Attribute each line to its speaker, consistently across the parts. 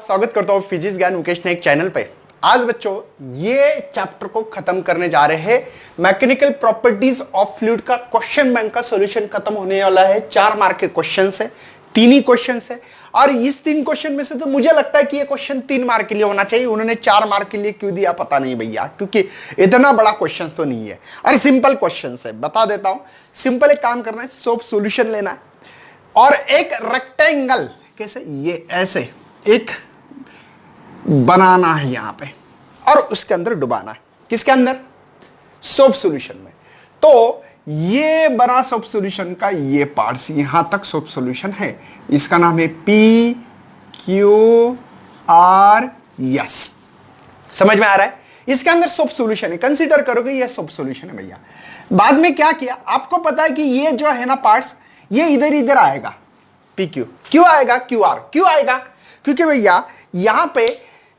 Speaker 1: स्वागत करता हूं फिजिक्स ज्ञान मुकेश नायक चैनल पे। आज बच्चों ये चैप्टर को खत्म करने जा रहे हैं। मैकेनिकल प्रॉपर्टीज ऑफ फ्लूइड का क्वेश्चन बैंक का सॉल्यूशन खत्म होने वाला है। 4 मार्क के क्वेश्चन है, 3 ही क्वेश्चन है और इस 3 क्वेश्चन में से तो मुझे लगता है कि ये क्वेश्चन 3 मार्क के लिए होना चाहिए। उन्होंने 4 मार्क के लिए क्यों दिया पता नहीं भैया, क्योंकि इतना बड़ा क्वेश्चन तो नहीं है। अरे सिंपल क्वेश्चन है, बता देता हूं। सिंपल एक काम करना है, सोप सॉल्यूशन लेना है और एक रेक्टेंगल कैसे ये ऐसे एक बनाना है यहां पे और उसके अंदर डुबाना है। किसके अंदर? सोप सॉल्यूशन में। तो ये बना सोप सॉल्यूशन का ये पार्ट्स यहां तक सोप सॉल्यूशन है। इसका नाम है पी क्यू आर एस। समझ में आ रहा है? इसके अंदर सोप सॉल्यूशन है। कंसीडर करोगे ये सोप सॉल्यूशन है भैया। बाद में क्या किया, आपको पता है कि ये जो है ना पार्ट्स, ये इधर इधर आएगा। पी क्यू क्यों आएगा, क्यू आर क्यों आएगा? क्योंकि भैया यहां पे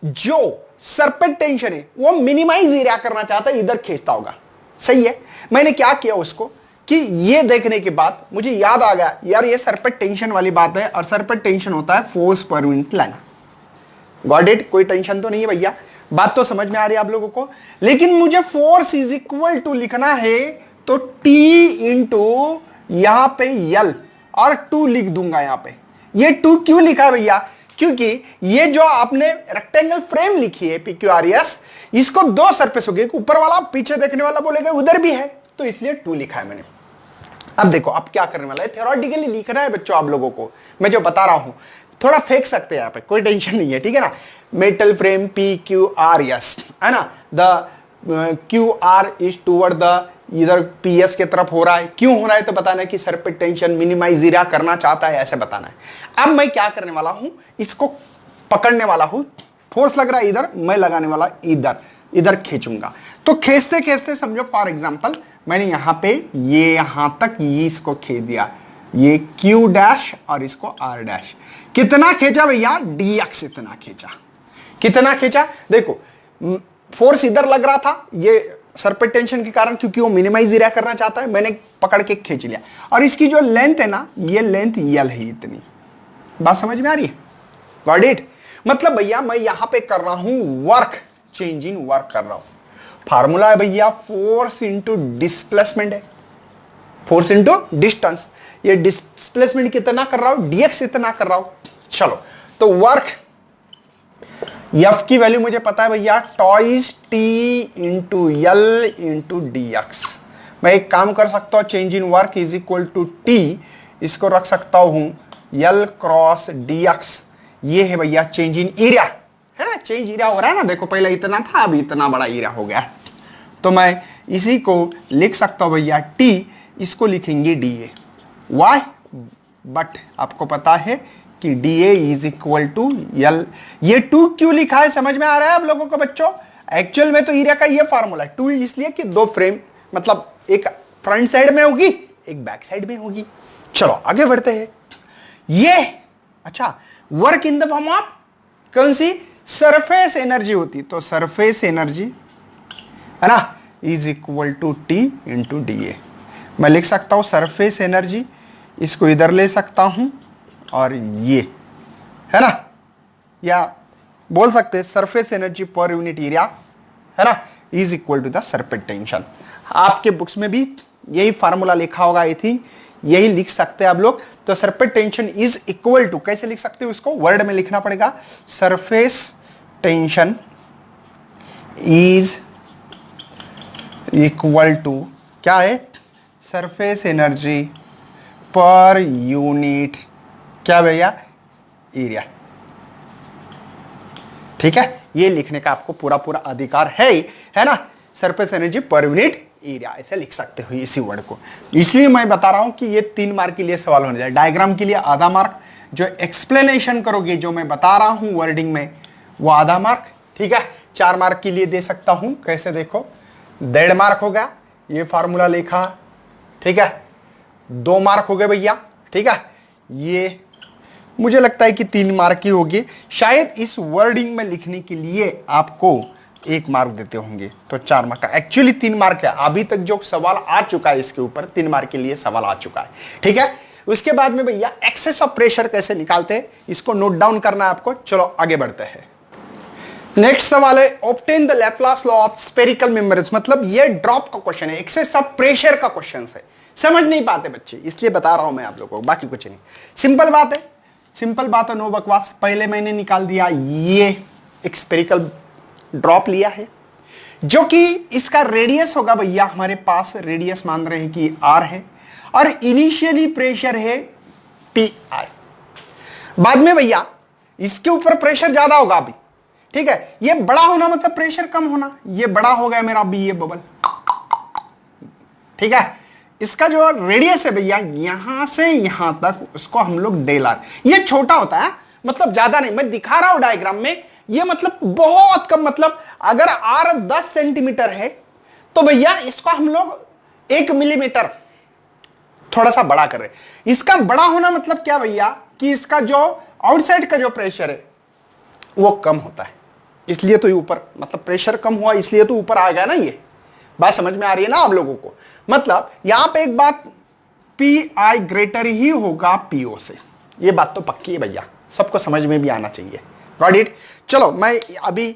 Speaker 1: जो सरफेस टेंशन है वो मिनिमाइज एरिया करना चाहता है, इधर खींचता होगा। सही है। मैंने क्या किया उसको कि ये देखने के बाद मुझे याद आ गया यार ये सरफेस टेंशन वाली बात है और सरफेस टेंशन होता है force per unit length. Got it? कोई टेंशन तो नहीं है भैया, बात तो समझ में आ रही है आप लोगों को। लेकिन मुझे फोर्स इज इक्वल टू लिखना है तो टी इंटू यहां पे यल और 2 लिख दूंगा यहां पे। ये 2 क्यों लिखा है भैया? क्योंकि ये जो आपने रेक्टेंगल फ्रेम लिखी है PQRS, इसको 2 सरफेस हो गए, ऊपर वाला पीछे देखने वाला बोलेगा उधर भी है, तो इसलिए 2 लिखा है मैंने। अब देखो अब क्या करने वाला है, थ्योरेटिकली लिखना है बच्चों आप लोगों को। मैं जो बता रहा हूं थोड़ा फेंक सकते हैं यहां पे, कोई टेंशन नहीं है, ठीक है ना। मेटल फ्रेम PQRS है ना, the QR is toward the इधर PS के तरफ हो रहा है। क्यों हो रहा है तो बताना है कि सरफेस टेंशन मिनिमाइज एरिया करना चाहता है, ऐसे बताना है। अब मैं क्या करने वाला हूं, इसको पकड़ने वाला हूं। फोर्स लग रहा है इधर, मैं लगाने वाला इधर, इधर खींचूंगा। तो खींचते खींचते समझो फॉर एग्जांपल मैंने यहां पे ये यहां तक ये इसको खींच दिया, ये Q डैश और इसको R डैश। कितना खींचा भैया? DX इतना खींचा। कितना खींचा? देखो फोर्स इधर लग रहा था ये सरफेस टेंशन के कारण, क्योंकि वो मिनिमाइज एरिया करना चाहता है। मैंने पकड़ के खींच लिया और इसकी जो लेंथ है ना, ये लेंथ यल है इतनी। बात समझ में आ रही है? Got it? मतलब भैया मैं यहां पे कर रहा हूं वर्क, चेंज इन वर्क कर रहा हूं। फार्मूला है भैया फोर्स इंटू डिस्प्लेसमेंट है, फोर्स इंटू डिस्टेंस। ये डिस्प्लेसमेंट कितना कर रहा हूं? DX इतना कर रहा हूं। चलो तो वर्क F की वैल्यू मुझे पता है भैया, twice T into l into DX। मैं एक काम कर सकता हूं, change in work is equal to T, इसको रख सकता हूं यल क्रॉस DX। ये है भैया चेंज इन एरिया, है ना। चेंज एरिया हो रहा है ना, देखो पहले इतना था अभी इतना बड़ा एरिया हो गया। तो मैं इसी को लिख सकता हूं भैया T, इसको लिखेंगे DA। वाई? बट आपको पता है कि DA इज इक्वल टू यल। ये 2 क्यों लिखा है समझ में आ रहा है आप लोगों को बच्चों? एक्चुअल में तो एरिया का ये फार्मूला है। 2 इसलिए कि 2 फ्रेम, मतलब एक फ्रंट साइड में होगी एक बैक साइड में होगी। चलो आगे बढ़ते हैं। ये अच्छा work in the form of कौन सी? सरफेस एनर्जी होती, तो सरफेस एनर्जी है ना is equal to T into DA। मैं लिख सकता हूं सरफेस एनर्जी, इसको इधर ले सकता हूं और ये है ना, या बोल सकते हैं surface energy per unit area है ना is equal to the surface tension. आपके बुक्स में भी यही फार्मूला लिखा होगा, आई थिंक यही लिख सकते हैं आप लोग। तो surface tension is equal to, कैसे लिख सकते हो इसको? वर्ड में लिखना पड़ेगा, surface tension is equal to क्या है? सरफेस एनर्जी पर यूनिट क्या भैया? एरिया। ठीक है, ये लिखने का आपको पूरा पूरा अधिकार है ना। Surface energy per unit area ऐसे लिख सकते हो इसी वर्ड को। इसलिए मैं बता रहा हूं कि ये 3 मार्क के लिए सवाल होने जाए। डायग्राम के लिए आधा मार्क, जो एक्सप्लेनेशन करोगे जो मैं बता रहा हूं वर्डिंग में वो आधा मार्क। ठीक है, 4 मार्क के लिए दे सकता हूं। कैसे देखो, 1.5 मार्क हो गया, ये फार्मूला लिखा। ठीक है, 2 मार्क हो गए भैया। ठीक है, ये मुझे लगता है कि 3 मार्क की होगी शायद। इस वर्डिंग में लिखने के लिए आपको 1 मार्क देते होंगे, तो 4 मार्क का एक्चुअली 3 मार्क है। अभी तक जो सवाल आ चुका है इसके ऊपर 3 मार्क के लिए सवाल आ चुका है। ठीक है, उसके बाद में भैया एक्सेस ऑफ प्रेशर कैसे निकालते हैं इसको नोट डाउन करना है आपको। चलो आगे बढ़ते हैं। नेक्स्ट सवाल है obtain the Laplace law of spherical membranes, मतलब ये ड्रॉप का क्वेश्चन है, एक्सेस ऑफ प्रेशर का क्वेश्चन है। समझ नहीं पाते बच्चे इसलिए बता रहा हूं मैं आप लोगों को, बाकी कुछ नहीं। सिंपल बात है, सिंपल बात है, नो बकवास। पहले मैंने निकाल दिया, ये एक स्फेरिकल ड्रॉप लिया है जो कि इसका रेडियस होगा भैया हमारे पास, रेडियस मान रहे हैं कि आर है और इनिशियली प्रेशर है पी आई। बाद में भैया इसके ऊपर प्रेशर ज्यादा होगा अभी, ठीक है। ये बड़ा होना मतलब प्रेशर कम होना, ये बड़ा हो गया मेरा अभी ये बबल, ठीक है। इसका जो रेडियस है भैया यहां से यहां तक उसको हम लोग डेल आर, ये छोटा होता है मतलब ज्यादा नहीं, मैं दिखा रहा हूं डायग्राम में, ये मतलब बहुत कम। मतलब अगर आर 10 सेंटीमीटर है तो भैया इसको हम लोग 1 मिलीमीटर थोड़ा सा बड़ा कर रहे हैं। इसका बड़ा होना मतलब क्या भैया कि इसका जो आउटसाइड का जो प्रेशर है वो कम होता है, इसलिए तो ऊपर, मतलब प्रेशर कम हुआ इसलिए तो ऊपर आ गया ना। ये बात समझ में आ रही है ना आप लोगों को। मतलब यहां पे एक बात, पी आई ग्रेटर ही होगा पीओ से, ये बात तो पक्की है भैया, सबको समझ में भी आना चाहिए। Got it. चलो मैं अभी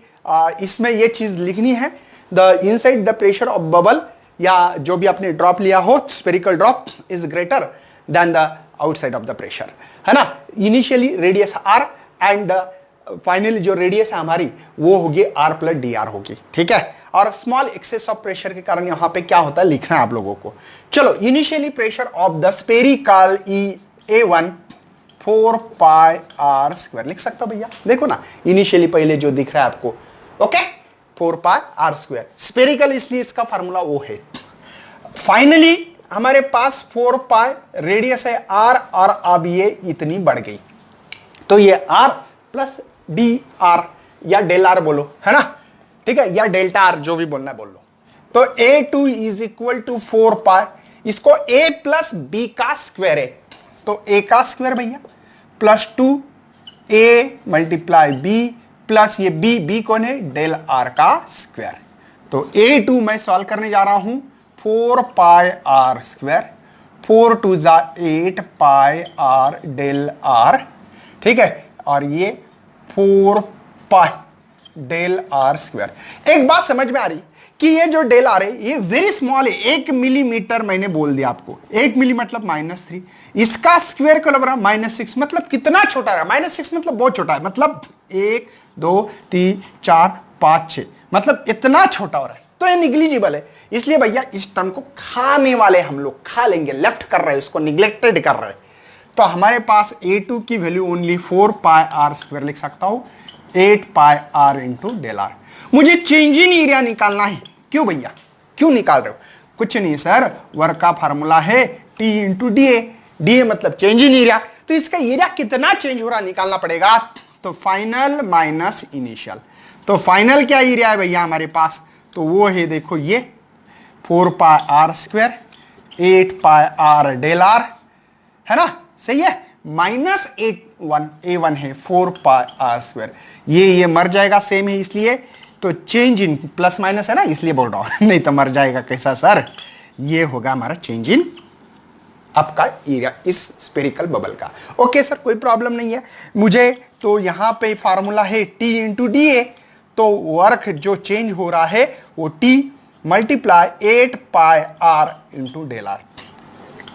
Speaker 1: इसमें ये चीज लिखनी है, the inside the pressure of bubble, या जो भी आपने ड्रॉप लिया हो spherical drop is greater than the outside of the pressure, है ना। Initially radius r and finally जो रेडियस है हमारी वो होगी आर प्लस डी आर होगी, ठीक है। और स्मॉल एक्सेस ऑफ प्रेशर के कारण यहां पे क्या होता है लिखना है आप लोगों को। चलो initially pressure of the spherical A1 4 pi are square लिख सकता भैया, देखो ना इनिशियली पहले जो दिख रहा है आपको, okay 4 pi are square. Spherical इसलिए इसका फार्मूला वो है। फाइनली हमारे पास 4 पाई रेडियस है आर और अब ये इतनी बढ़ गई तो ये आर प्लस डी आर या डेल आर बोलो, है ना, ठीक है, या डेल्टा आर जो भी बोलना है बोल लो। तो A2 is equal to 4 pi, इसको A प्लस बी का स्क्वायर है तो A का स्क्वायर भैया plus 2A multiply b plus ये बी कौन है डेल आर का स्क्वायर। तो A2 मैं सॉल्व करने जा रहा हूं 4 पाई आर स्क्वायर, 4 2 जा 8 पाई आर डेल आर, ठीक है, और ये 4 पाई डेल आर स्क्वायर। एक बात समझ में आ रही कि ये जो डेल आर है ये वेरी स्मॉल है, 1 मिलीमीटर मैंने बोल दिया आपको, 1 मिली मतलब -3, इसका स्क्वायर का लग रहा -6, मतलब कितना छोटा है, -6 मतलब बहुत छोटा है, मतलब 1 2 3 4 5 6, मतलब इतना छोटा हो रहा है तो ये निग्लिजिबल है। इसलिए भैया इस टर्म को खाने वाले हम लोग खा लेंगे, लेफ्ट कर रहे हैं उसको, निग्लेक्टेड कर रहे हैं। तो हमारे पास A2 की value only 4 pi are square लिख सकता हूं, 8 pi R into del R. मुझे चेंज इन एरिया निकालना है। क्यों भैया, क्यों निकाल रहे हो? कुछ नहीं सर, वर्क का फार्मूला है T इंटू डी ए मतलब चेंज इन एरिया, तो इसका एरिया कितना चेंज हो रहा निकालना पड़ेगा। तो फाइनल माइनस इनिशियल, तो फाइनल क्या एरिया है भैया हमारे पास, तो वो है देखो ये 4 pi are square 8 pi R del R, है ना, सही है, माइनस A1 है 4 पाई आर स्क्वायर, ये मर जाएगा, सेम है इसलिए, तो चेंज इन प्लस माइनस है ना इसलिए बोल रहा हूं नहीं तो मर जाएगा कैसा सर। ये होगा हमारा चेंज इन आपका एरिया इस स्फेरिकल बबल का। ओके सर कोई प्रॉब्लम नहीं है मुझे, तो यहां पे फार्मूला है T इंटू डी ए, तो वर्क जो चेंज हो रहा है वो T multiply 8 pi R into del R.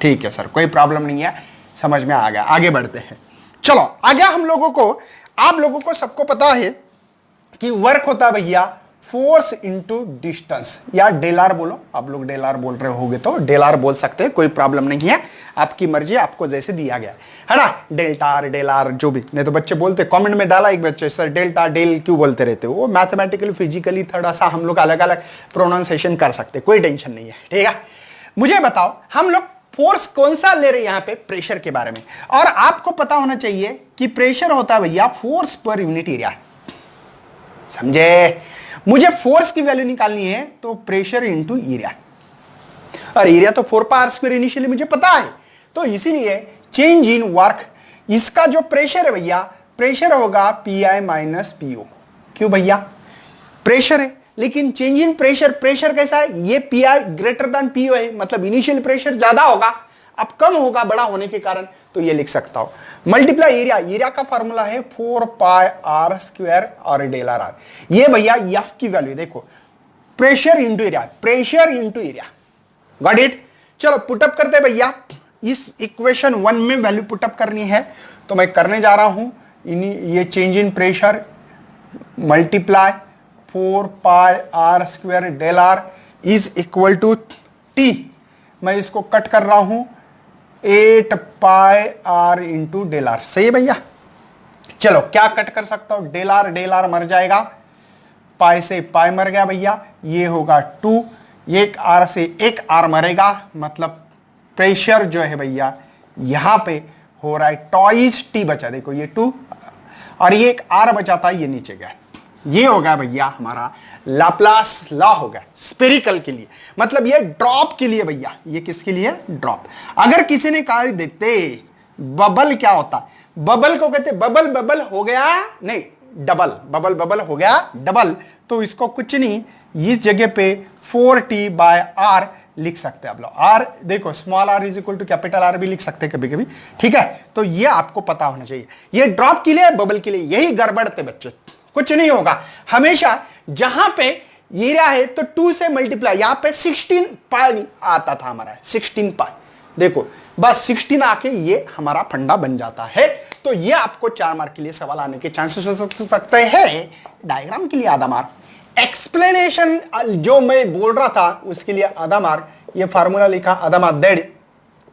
Speaker 1: ठीक है सर कोई प्रॉब्लम नहीं है, समझ में आ गया, आगे बढ़ते हैं। चलो आगे हम लोगों को, आप लोगों को सबको पता है कि वर्क होता है भैया फोर्स इंटू डिस्टेंस, या डेल आर बोलो, आप लोग डेल आर बोल रहे होगे तो डेल आर बोल सकते हैं, कोई प्रॉब्लम नहीं है, आपकी मर्जी, आपको जैसे दिया गया है ना, डेल्टा आर डेल आर जो भी, नहीं तो बच्चे बोलते कमेंट में डाला एक बच्चे सर डेल्टा डेल क्यों बोलते रहते हो, वो मैथमेटिकली फिजिकली थोड़ा सा हम लोग अलग अलग प्रोनाउंसिएशन कर सकते, कोई टेंशन नहीं है, ठीक है। मुझे बताओ हम लोग फोर्स कौन सा ले रहे हैं यहां पे, प्रेशर के बारे में, और आपको पता होना चाहिए कि प्रेशर होता है भैया फोर्स पर यूनिट एरिया, समझे। मुझे फोर्स की वैल्यू निकालनी है तो प्रेशर इंटू एरिया, और एरिया तो 4 पाई आर स्क्वायर इनिशियली मुझे पता है, तो इसीलिए चेंज इन वर्क, इसका जो प्रेशर है भैया, प्रेशर होगा पी आई माइनस पीओ। क्यों भैया, प्रेशर है लेकिन चेंज इन प्रेशर, प्रेशर कैसा है, ये P I greater than PO है, मतलब इनिशियल प्रेशर ज्यादा होगा अब कम होगा बड़ा होने के कारण, तो ये लिख सकता हूं। मल्टीप्लाई एरिया, एरिया का फॉर्मूला है 4 पाई आर स्क्वायर और डेल आर। ये भैया एफ की वैल्यू देखो, pressure into area, pressure into area. Got it. चलो पुटअप करते भैया, इस इक्वेशन 1 में वैल्यू पुटअप करनी है, तो मैं करने जा रहा हूं। ये change in pressure multiply 4 pi are square del R is equal to T. मैं इसको कट कर रहा हूं 8 pi R into del R. सही है भैया। चलो क्या कट कर सकता हूं, डेल आर मर जाएगा, पाई से पाई मर गया भैया, ये होगा 2, एक आर से एक आर मरेगा, मतलब प्रेशर जो है भैया यहां पे हो रहा है टॉइस टी बचा, देखो ये 2 और ये एक आर बचा था, ये नीचे गया। ये हो गया भैया हमारा लाप्लास लॉ हो गया स्पेरिकल के लिए, मतलब ये ड्रॉप के लिए भैया। ये किसके लिए, ड्रॉप। अगर किसी ने कहा देते बबल क्या होता, बबल को कहते बबल, बबल हो गया नहीं डबल, बबल बबल हो गया डबल, तो इसको कुछ नहीं, इस जगह पे 4t बाय आर लिख सकते हैं आप लोग। आर देखो small R is equal to capital R भी लिख सकते हैं कभी कभी, ठीक है। तो ये आपको पता होना चाहिए, ये ड्रॉप के लिए बबल के लिए, यही गड़बड़ थे बच्चे। कुछ नहीं होगा, हमेशा जहां पे एरिया है तो 2 से मल्टीप्लाई, यहां पे 16 पाई आता था हमारा, 16 पाई, देखो बस 16 आके ये हमारा फंडा बन जाता है। तो ये आपको 4 मार्क के लिए सवाल आने के चांसेस हो सकते हैं। डायग्राम के लिए आधा मार्क, एक्सप्लेनेशन जो मैं बोल रहा था उसके लिए आधा मार्क। ये फार्मूला लिखा आधा मार्क, डेढ़,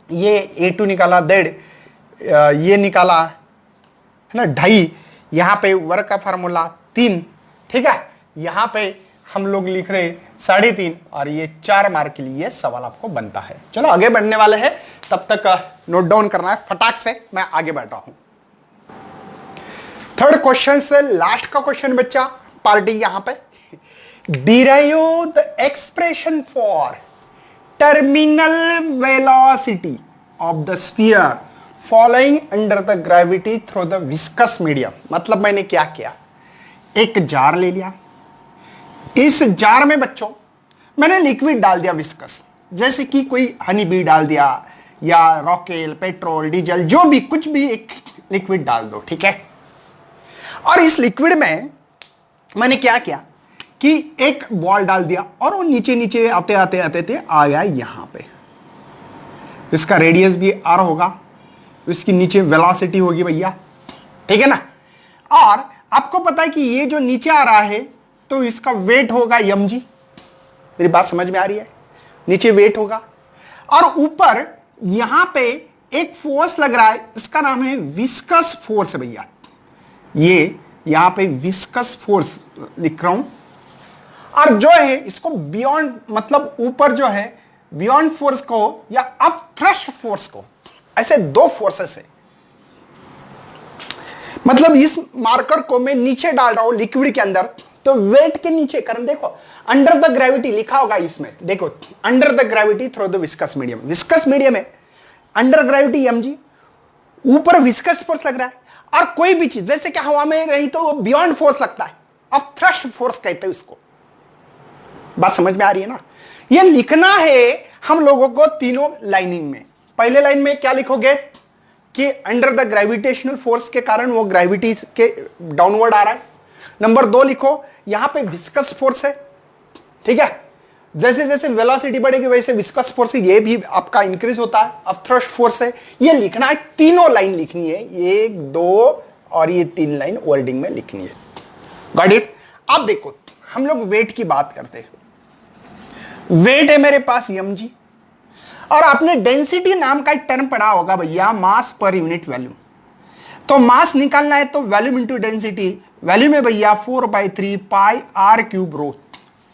Speaker 1: ये A2 निकाला डेढ़, ये निकाला है ना 2.5, यहां पे वर्क का फार्मूला 3, ठीक है। यहां पे हम लोग लिख रहे 3.5 और ये 4 मार्क के लिए सवाल आपको बनता है। चलो आगे बढ़ने वाले हैं, तब तक नोट डाउन करना है फटाक से, मैं आगे बढ़ रहा हूं। थर्ड क्वेश्चन से लास्ट का क्वेश्चन बच्चा, पार्टी यहां पे, derive the expression for terminal velocity of the sphere following under the gravity through the viscous medium. मतलब मैंने क्या किया, एक जार ले लिया, इस जार में बच्चों मैंने लिक्विड डाल दिया विस्कस, जैसे कि कोई हनी बी डाल दिया या रॉकेल, पेट्रोल, डीजल, जो भी कुछ भी एक लिक्विड डाल दो, ठीक है। और इस लिक्विड में मैंने क्या किया कि एक बॉल डाल दिया और वो नीचे नीचे आते आते आते थे आ गया यहां पे। इसका रेडियस भी आर होगा, इसकी नीचे वेलोसिटी होगी भैया, ठीक है ना। और आपको पता है कि ये जो नीचे आ रहा है तो इसका वेट होगा mg, मेरी बात समझ में आ रही है, नीचे वेट होगा। और ऊपर यहां पे एक फोर्स लग रहा है, इसका नाम है विस्कस फोर्स भैया। ये यहां पे विस्कस फोर्स लिख रहा हूं, और जो है इसको बियॉन्ड, मतलब ऊपर जो है बियॉन्ड फोर्स को या अप थ्रस्ट फोर्स को, ऐसे 2 फोर्सेस है। मतलब इस मार्कर को मैं नीचे डाल रहा हूं लिक्विड के अंदर, तो वेट के नीचे करंट देखो, अंडर द ग्रेविटी लिखा होगा इसमें, देखो under the gravity through the viscous medium. Viscous medium है, अंडर ग्रेविटी mg, ऊपर विस्कस फोर्स लग रहा है। और कोई भी चीज जैसे कि हवा में रही तो वो बियॉन्ड फोर्स लगता है, अब थ्रस्ट फोर्स कहते हैं उसको। बात समझ में आ रही है ना। ये लिखना है हम लोगों को तीनों लाइनिंग में। पहले लाइन में क्या लिखोगे कि अंडर द ग्रेविटेशनल फोर्स के कारण वो ग्रेविटी के डाउनवर्ड आ रहा है। नंबर 2 लिखो, यहां पे विस्कस फोर्स है, ठीक है। जैसे जैसे वेलोसिटी बढ़ेगी वैसे विस्कस फोर्स ये भी आपका इंक्रीज होता है, अब थ्रस्ट फोर्स है। ये लिखना है, तीनों लाइन लिखनी है, 1 2 और ये 3 लाइन वर्डिंग में लिखनी है। Got it. अब देखो हम लोग वेट की बात करते हैं, वेट है मेरे पास mg, और आपने डेंसिटी नाम का एक टर्म पढ़ा होगा भैया, मास पर यूनिट वॉल्यूम। तो मास निकालना है तो वॉल्यूम इंटू डेंसिटी, वॉल्यूम है भैया 4/3 पाई आर क्यूब रो।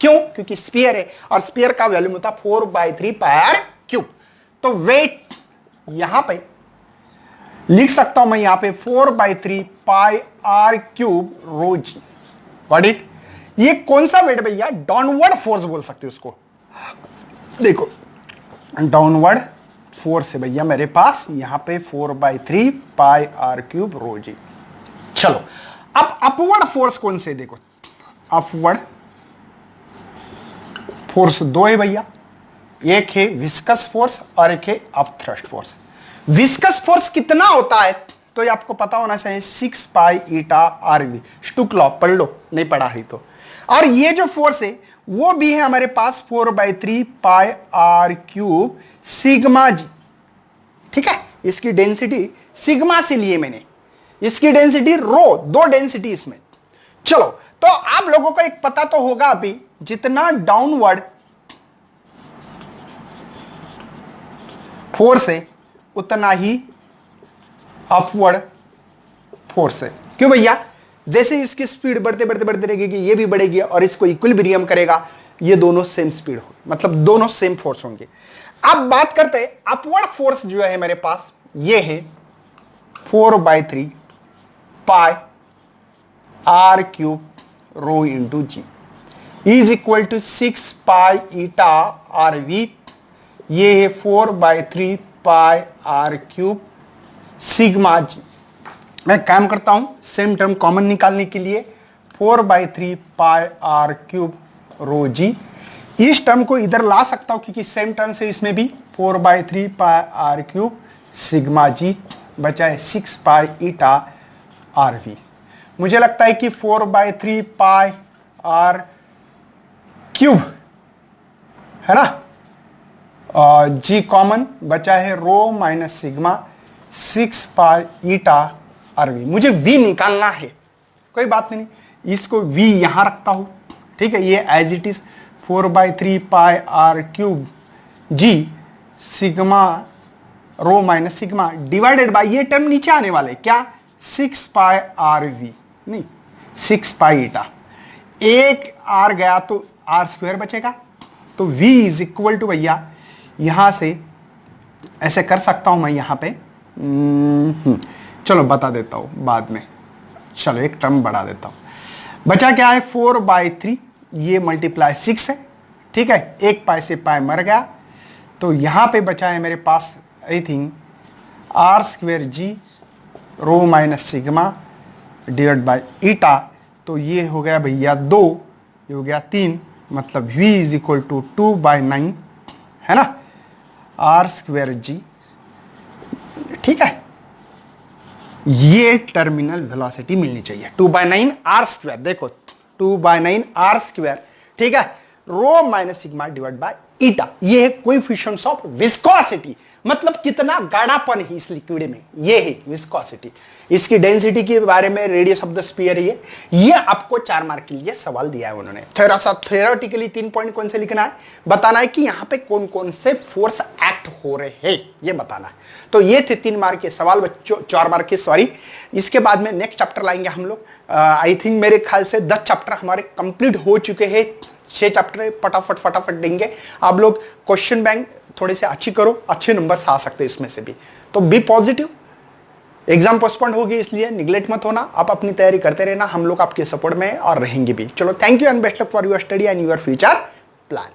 Speaker 1: क्यों? क्योंकि स्फीयर है और स्फीयर का वॉल्यूम होता 4/3 पाई आर क्यूब। तो वेट यहां पे लिख सकता हूं मैं, यहां पे 4/3 पाई आर क्यूब रोज। Got it. ये कौन सा वेट भैया? डाउनवर्ड फोर्स बोल सकते हो उसको। देखो डाउनवर्ड फोर्स है भैया मेरे पास, यहां पे 4/3 पाई आर क्यूब रो जी। चलो अब अपवर्ड फोर्स कौन से, देखो अपवर्ड फोर्स 2 है भैया, एक है विस्कस फोर्स और एक है अपथ्रस्ट फोर्स। विस्कस फोर्स कितना होता है तो ये आपको पता होना चाहिए, 6 pi eta R we. स्टुक law पढ़ लो, नहीं पढ़ा है तो। और ये जो फोर्स है वो भी है हमारे पास 4/3 पाई आर क्यूब सिग्मा जी। ठीक है, इसकी डेंसिटी सिग्मा से लिए मैंने, इसकी डेंसिटी रो, दो डेंसिटी इसमें। चलो, तो आप लोगों को एक पता तो होगा अभी, जितना डाउनवर्ड फोर्स है उतना ही अपवर्ड फोर्स है। क्यों भैया? जैसे इसकी स्पीड बढ़ते बढ़ते बढ़ते रहेगी, ये भी बढ़ेगी और इसको इक्विलिब्रियम करेगा, ये दोनों सेम स्पीड हो, मतलब दोनों सेम फोर्स होंगे। अब बात करते हैं अपवर्ड फोर्स जो है मेरे पास, ये है 4/3 pi R cube rho into G is equal to 6 pi eta R V. ये है 4/3 pi R cube sigma G. मैं काम करता हूं सेम टर्म कॉमन निकालने के लिए, 4/3 पाई आर क्यूब रो जी। इस टर्म को इधर ला सकता हूं क्योंकि सेम टर्म से इसमें भी 4/3 पाई आर क्यूब सिग्मा जी बचाए 6 पाई ईटा आर वी। मुझे लगता है कि 4/3 पाई आर क्यूब है ना, जी कॉमन बचा है rho minus sigma 6 pi eta R V. मुझे वी निकालना है, कोई बात नहीं, इसको वी यहां रखता हूं। ठीक है, ये as it is 4/3 pi R cube g sigma rho minus sigma divided by, ये टर्म नीचे आने वाले क्या, 6 पाई आर वी, नहीं 6 पाई ईटा। एक आर गया तो आर स्क्वायर बचेगा, तो v इज इक्वल टू भैया यहां से ऐसे कर सकता हूं मैं यहां पे, चलो बता देता हूं बाद में, चलो एक टर्म बढ़ा देता हूं। बचा क्या है 4/3, ये मल्टीप्लाई 6 है। ठीक है, एक पाई से पाई मर गया, तो यहां पे बचा है मेरे पास I think R square G rho minus sigma divide by eta. तो ये हो गया भैया 2, ये हो गया 3, मतलब v इज इक्वल टू 2/9 है ना, आर स्क्वायर जी। ठीक है, ये टर्मिनल वेलोसिटी मिलनी चाहिए 2/9 आर स्क्वायर। देखो 2/9 आर स्क्वायर, ठीक है, rho minus sigma divide by eta. ये है कोएफिशिएंट्स ऑफ विस्कोसिटी, मतलब कितना गाढ़ापन है इस लिक्विड में, ये है विस्कोसिटी। इसकी डेंसिटी के बारे में रेडियस ऑफ द स्फीयर ये आपको 4 मार्क के लिए सवाल दिया है उन्होंने। थोड़ा सा थ्योरेटिकली 3 पॉइंट कौन से लिखना है, बताना है कि यहां पे कौन कौन से फोर्स एक्ट हो रहे हैं, ये बताना है। तो ये थे 3 मार्क के सवाल बच्चों, 4 मार्क के सॉरी। इसके बाद में नेक्स्ट चैप्टर लाएंगे हम लोग। आई थिंक मेरे ख्याल से 10 चैप्टर हमारे कंप्लीट हो चुके हैं, 6 चैप्टर फटाफट देंगे। आप लोग क्वेश्चन बैंक थोड़े से अच्छी करो, अच्छे नंबर्स आ सकते हैं इसमें से भी। तो बी पॉजिटिव, एग्जाम पोस्टपोन्ड होगी इसलिए निगलेक्ट मत होना, आप अपनी तैयारी करते रहना, हम लोग आपके सपोर्ट में और रहेंगे भी। चलो, thank you and best luck for your study and your future plan.